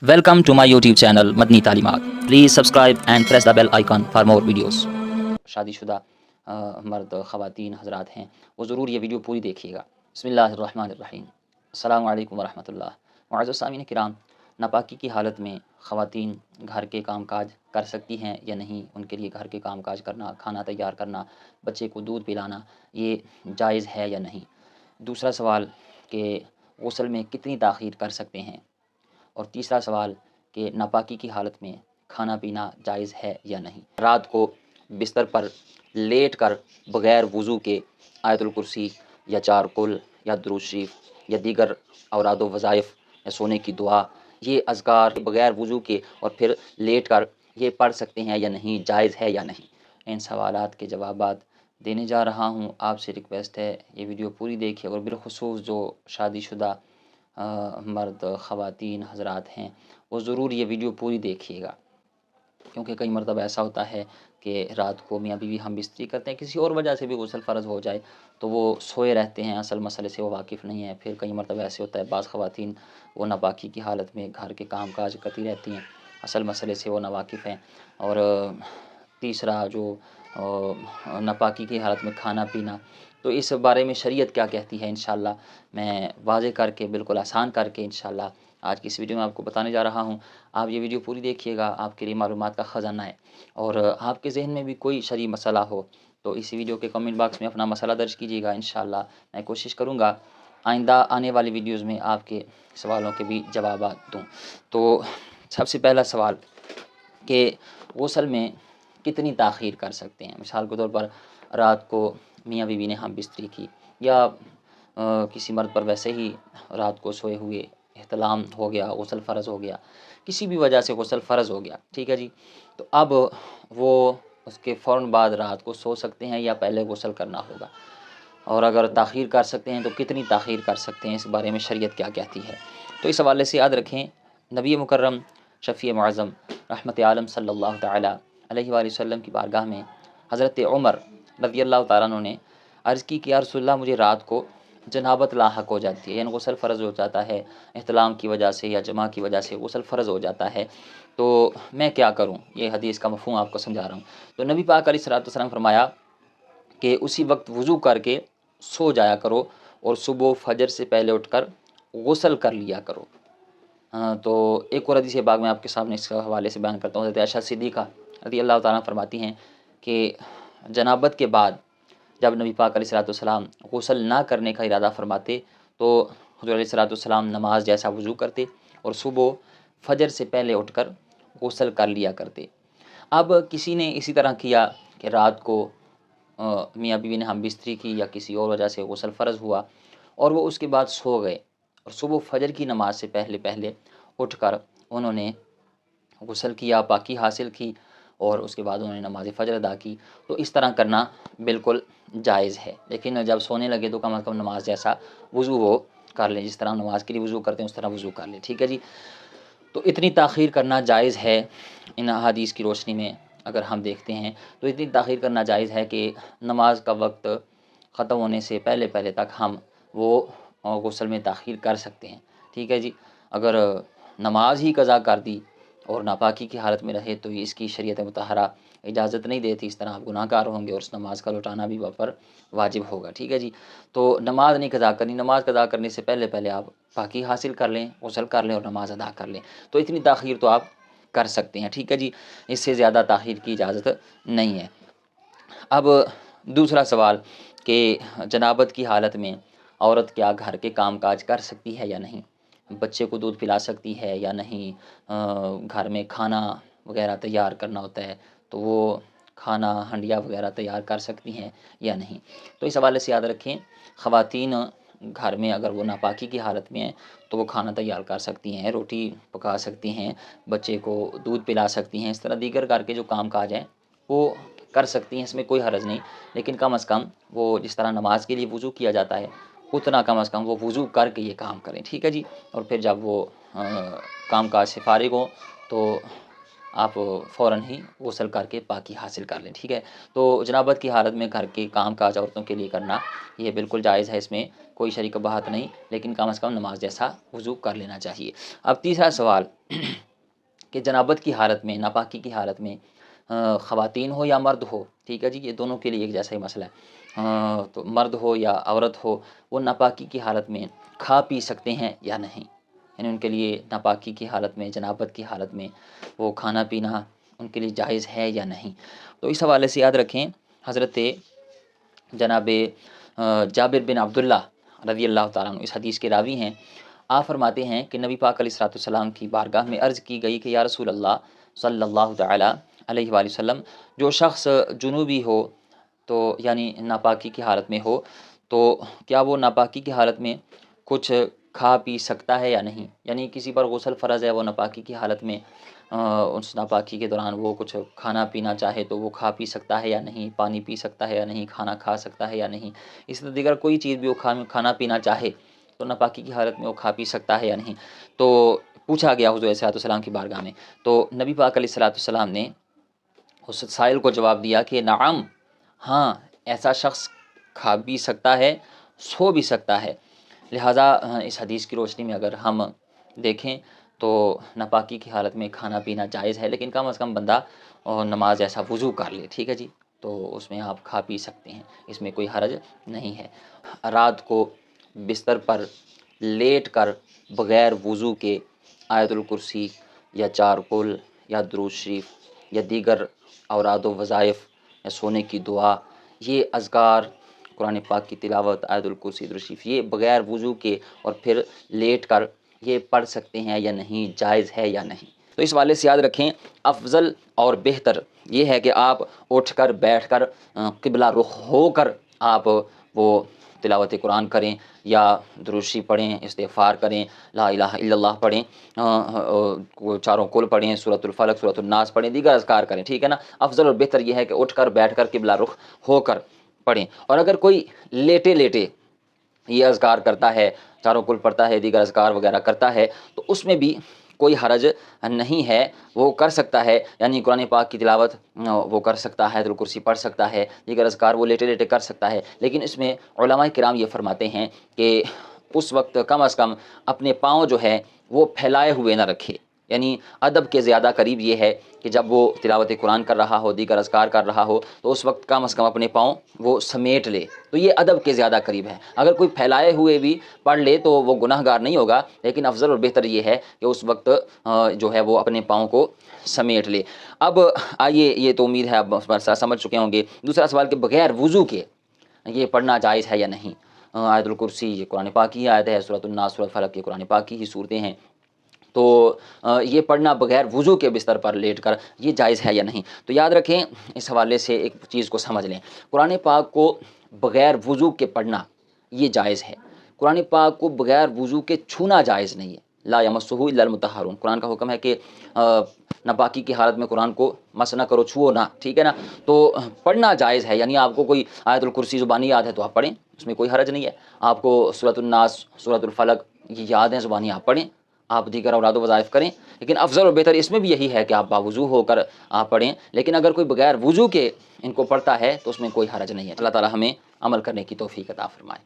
Welcome to my YouTube channel Madani तालीमात. Please subscribe and press the bell icon for more videos. शादीशुदा मर्द ख़वातीन हज़रात हैं वो ज़रूर ये वीडियो पूरी देखिएगा. बिस्मिल्लाहिर्रहमानिर्रहीम. अस्सलामु अलैकुम वरहमतुल्लाह. मुअज़्ज़ज़ सामीन किराम, नापाकी की हालत में ख़वातीन घर के काम काज कर सकती हैं या नहीं, उनके लिए घर के काम काज करना, खाना तैयार करना, बच्चे को दूध पिलाना, ये जायज़ है या नहीं. दूसरा सवाल कि गुस्ल में कितनी ताख़ीर कर सकते हैं. और तीसरा सवाल कि नापाकी की हालत में खाना पीना जायज़ है या नहीं. रात को बिस्तर पर लेट कर बग़ैर वज़ू के आयतुल कुर्सी या चार कुल या दुरूद शरीफ या दीगर औराद व वज़ाइफ या सोने की दुआ, ये अज़कार बग़ैर वज़ू के और फिर लेट कर ये पढ़ सकते हैं या नहीं, जायज़ है या नहीं. इन सवालात के जवाबात देने जा रहा हूँ. आपसे रिक्वेस्ट है ये वीडियो पूरी देखिए और बिलख़ुसूस जो शादीशुदा मर्द ख़वातीन हज़रात हैं वो ज़रूर ये वीडियो पूरी देखिएगा, क्योंकि कई मरतबा ऐसा होता है कि रात को मियाँ बीवी हम बिस्तरी करते हैं, किसी और वजह से भी गुस्ल फ़र्ज़ हो जाए तो वो सोए रहते हैं, असल मसले से वो वाकिफ़ नहीं है. फिर कई मरतबा ऐसे होता है बाज़ ख़वातीन वो नापाकी की हालत में घर के काम काज करती रहती हैं, असल मसले से वो नावाकिफ़ हैं. और तीसरा जो नापाकी की हालत में खाना पीना, तो इस बारे में शरीयत क्या कहती है इंशाअल्लाह मैं वाज़े करके बिल्कुल आसान करके इंशाअल्लाह आज की इस वीडियो में आपको बताने जा रहा हूँ. आप ये वीडियो पूरी देखिएगा, आपके लिए मालूमात का ख़जाना है. और आपके ज़हन में भी कोई शरई मसला हो तो इस वीडियो के कमेंट बॉक्स में अपना मसला दर्ज कीजिएगा. इंशाअल्लाह मैं कोशिश करूँगा आइंदा आने वाली वीडियोज़ में आपके सवालों के भी जवाबात दूँ. तो सबसे पहला सवाल कि गुस्ल में कितनी ताख़ीर कर सकते हैं. मिसाल के तौर पर रात को मियाँ बीवी ने हम बिस्तरी की या किसी मर्द पर वैसे ही रात को सोए हुए एहतलाम हो गया, गुस्ल फ़र्ज़ हो गया, किसी भी वजह से गुस्ल फ़र्ज़ हो गया, ठीक है जी. तो अब वो उसके फ़ौरन बाद रात को सो सकते हैं या पहले गुस्ल करना होगा, और अगर ताख़ीर कर सकते हैं तो कितनी ताख़ीर कर सकते हैं, इस बारे में शरीयत क्या कहती है. तो इस हवाले से याद रखें नबी मुकर्रम शफ़ी मुअज़्ज़म रहमत आलम सल्लल्लाहु तआला अलैहि वसल्लम की बारगाह में हज़रत उमर रज़ियल्लाहु तआला अन्हु ने अर्ज़ की कि या रसूलल्लाह मुझे रात को जनाबत लाहक हो जाती है, यानी गुस्ल फ़र्ज़ हो जाता है, एहतलाम की वजह से या जमा की वजह से गुस्ल फ़र्ज़ हो जाता है, तो मैं क्या करूँ. ये हदीस का मफ़हूम आपको समझा रहा हूँ. तो नबी पाक अलैहिस्सलातु वस्सलाम फरमाया कि उसी वक्त वज़ू करके सो जाया करो और सुबह फजर से पहले उठकर गुस्ल कर लिया करो. तो एक और हदीस बाग में आपके सामने इस हवाले से बयान करता हूँ. हज़रत आयशा सिद्दीक़ा रज़ियल्लाहु तआला फरमाती हैं कि जनाबत के बाद जब नबी पाक अलैहिस्सलातु वस्सलाम गुस्ल ना करने का इरादा फरमाते तो हुज़ूर अलैहिस्सलातु वस्सलाम नमाज जैसा वज़ू करते और सुबह फजर से पहले उठकर गुस्ल कर लिया करते. अब किसी ने इसी तरह किया कि रात को मियाँ बीवी ने हम बिस्तरी की या किसी और वजह से गुस्ल फ़र्ज़ हुआ और वो उसके बाद सो गए और सुबह फजर की नमाज से पहले पहले उठकर उन्होंने गुस्ल किया, पाकी हासिल की और उसके बाद उन्होंने नमाज फ़जर अदा की. तो इस तरह करना बिल्कुल जायज़ है, लेकिन जब सोने लगे तो कम अज़ कम नमाज जैसा वज़ू वो कर लें, जिस तरह नमाज के लिए वज़ू करते हैं उस तरह वज़ू कर लें, ठीक है जी. तो इतनी ताख़ीर करना जायज़ है. इन अहादीस की रोशनी में अगर हम देखते हैं तो इतनी ताख़ीर करना जायज़ है कि नमाज का वक्त ख़त्म होने से पहले पहले तक हम वो गुस्ल में ताख़ीर कर सकते हैं, ठीक है जी. अगर नमाज ही क़ज़ा कर दी और नापाकी की हालत में रहे तो इसकी शरीयत मुतहरा इजाज़त नहीं देती. इस तरह आप गुनाहगार होंगे और उस नमाज का लौटाना भी आप पर वाजिब होगा, ठीक है जी. तो नमाज नहीं क़ज़ा करनी, नमाज क़ज़ा करने से पहले पहले आप पाकी हासिल कर लें, गुस्ल कर लें और नमाज अदा कर लें. तो इतनी ताख़ीर तो आप कर सकते हैं, ठीक है जी. इससे ज़्यादा ताख़ीर की इजाज़त नहीं है. अब दूसरा सवाल कि जनाबत की हालत में औरत क्या घर के काम काज कर सकती है या नहीं, बच्चे को दूध पिला सकती है या नहीं, घर में खाना वगैरह तैयार करना होता है तो वो खाना हंडिया वगैरह तैयार कर सकती हैं या नहीं. तो इस हवाले से याद रखें ख़वातीन घर में अगर वो नापाकी की हालत में हैं तो वो खाना तैयार कर सकती हैं, रोटी पका सकती हैं, बच्चे को दूध पिला सकती हैं, इस तरह दीगर घर के जो काम काज हैं वो कर सकती हैं, इसमें कोई हरज नहीं. लेकिन कम अज़ कम वो जिस तरह नमाज के लिए वज़ू किया जाता है उतना कम अज़ कम वो वज़ू करके ये काम करें, ठीक है जी. और फिर जब वो काम काज से फ़ारिग हों तो आप फ़ौरन ही गुस्ल करके पाकी हासिल कर लें, ठीक है. तो जनाबत की हालत में घर के काम काज औरतों के लिए करना ये बिल्कुल जायज़ है, इसमें कोई शरीक बात नहीं, लेकिन कम अज़ कम नमाज जैसा वज़ू कर लेना चाहिए. अब तीसरा सवाल کہ جنابت کی حالت میں، ناپاکی کی حالت میں خواتین ہو یا مرد ہو، ٹھیک ہے جی، یہ دونوں کے لیے ایک جیسا ہی مسئلہ ہے، تو مرد ہو یا عورت ہو، وہ ناپاکی کی حالت میں کھا پی سکتے ہیں یا نہیں، یعنی ان کے لیے ناپاکی کی حالت میں، جنابت کی حالت میں وہ کھانا پینا ان کے لیے جائز ہے یا نہیں۔ تو اس حوالے سے یاد رکھیں، حضرت جناب جابر بن عبداللہ رضی اللہ تعالیٰ عنہ اس حدیث کے راوی ہیں۔ آپ فرماتے ہیں کہ نبی پاک علیہ الصلوۃ والسلام کی بارگاہ میں عرض کی گئی کہ یا رسول اللہ صلی اللہ تعالیٰ علیہ وآلہ وسلم، جو شخص جنوبی ہو تو یعنی ناپاکی کی حالت میں ہو، تو کیا وہ ناپاکی کی حالت میں کچھ کھا پی سکتا ہے یا نہیں؟ یعنی کسی پر غسل فرض ہے، وہ ناپاکی کی حالت میں اس ناپاکی کے دوران وہ کچھ کھانا پینا چاہے تو وہ کھا پی سکتا ہے یا نہیں، پانی پی سکتا ہے یا نہیں، کھانا کھا سکتا ہے یا نہیں، اس طرح دیگر کوئی چیز بھی وہ کھانا پینا چاہے تو ناپاکی کی حالت میں وہ کھا پی سکتا ہے یا نہیں۔ تو پوچھا گیا حضور علیہ الصلوۃ والسلام کی بارگاہ میں، تو نبی پاک علیہ الصلوۃ والسلام نے اس سائل کو جواب دیا کہ نعم، ہاں، ایسا شخص کھا بھی سکتا ہے، سو بھی سکتا ہے۔ لہٰذا اس حدیث کی روشنی میں اگر ہم دیکھیں تو ناپاکی کی حالت میں کھانا پینا جائز ہے، لیکن کم از کم بندہ نماز ایسا وضو کر لے، ٹھیک ہے جی، تو اس میں آپ کھا پی سکتے ہیں، اس میں کوئی حرج نہیں ہے۔ رات کو بستر پر لیٹ کر بغیر وضو کے آیت الکرسی یا چارکل یا درود شریف یا دیگر اوراد و وظائف یا سونے کی دعا، یہ اذکار، قرآن پاک کی تلاوت، آیت الکرسی، درود شریف، یہ بغیر وضو کے اور پھر لیٹ کر یہ پڑھ سکتے ہیں یا نہیں، جائز ہے یا نہیں۔ تو اس والے سے یاد رکھیں، افضل اور بہتر یہ ہے کہ آپ اٹھ کر بیٹھ کر قبلہ رخ ہو کر آپ وہ تلاوت قرآن کریں یا درود شریف پڑھیں، استغفار کریں، لا الہ الا اللہ پڑھیں، چاروں کل پڑھیں، سورۃ الفلق، سورۃ الناس پڑھیں، دیگر اذکار کریں، ٹھیک ہے نا۔ افضل اور بہتر یہ ہے کہ اٹھ کر بیٹھ کر قبلہ رخ ہو کر پڑھیں، اور اگر کوئی لیٹے لیٹے یہ اذکار کرتا ہے، چاروں کل پڑھتا ہے، دیگر اذکار وغیرہ کرتا ہے، تو اس میں بھی کوئی حرج نہیں ہے، وہ کر سکتا ہے، یعنی قرآن پاک کی تلاوت وہ کر سکتا ہے، آیت الکرسی پڑھ سکتا ہے، دیگر اذکار وہ لیٹے لیٹے کر سکتا ہے، لیکن اس میں علماء کرام یہ فرماتے ہیں کہ اس وقت کم از کم اپنے پاؤں جو ہے وہ پھیلائے ہوئے نہ رکھے، یعنی ادب کے زیادہ قریب یہ ہے کہ جب وہ تلاوت قرآن کر رہا ہو، دیگر اذکار کر رہا ہو، تو اس وقت کم از کم اپنے پاؤں وہ سمیٹ لے، تو یہ ادب کے زیادہ قریب ہے۔ اگر کوئی پھیلائے ہوئے بھی پڑھ لے تو وہ گناہ گار نہیں ہوگا، لیکن افضل اور بہتر یہ ہے کہ اس وقت جو ہے وہ اپنے پاؤں کو سمیٹ لے۔ اب آئیے، یہ تو امید ہے آپ سمجھ چکے ہوں گے۔ دوسرا سوال کہ بغیر وضو کے یہ پڑھنا جائز ہے یا نہیں۔ آیت الکرسی یہ قرآن پاک کی آیت ہے، سورۃ الناس، سورۃ الفلق یہ قرآن پاک کی ہی صورتیں ہیں، تو یہ پڑھنا بغیر وضو کے بستر پر لیٹ کر یہ جائز ہے یا نہیں۔ تو یاد رکھیں، اس حوالے سے ایک چیز کو سمجھ لیں، قرآن پاک کو بغیر وضو کے پڑھنا یہ جائز ہے، قرآن پاک کو بغیر وضو کے چھونا جائز نہیں ہے۔ لا یمسہ الا المطہرون، قرآن کا حکم ہے کہ ناپاکی کی حالت میں قرآن کو مس نہ کرو، چھوؤ نہ، ٹھیک ہے نا۔ تو پڑھنا جائز ہے، یعنی آپ کو کوئی آیت الکرسی زبانی یاد ہے تو آپ پڑھیں، اس میں کوئی حرج نہیں ہے۔ آپ کو سورۃ الناس، سورۃ الفلق یہ یاد ہیں زبانی، آپ پڑھیں، آپ دیگر اوراد و وظائف کریں، لیکن افضل اور بہتر اس میں بھی یہی ہے کہ آپ باوضو ہو کر آپ پڑھیں، لیکن اگر کوئی بغیر وضو کے ان کو پڑھتا ہے تو اس میں کوئی حرج نہیں ہے۔ اللہ تعالی ہمیں عمل کرنے کی توفیق عطا فرمائے۔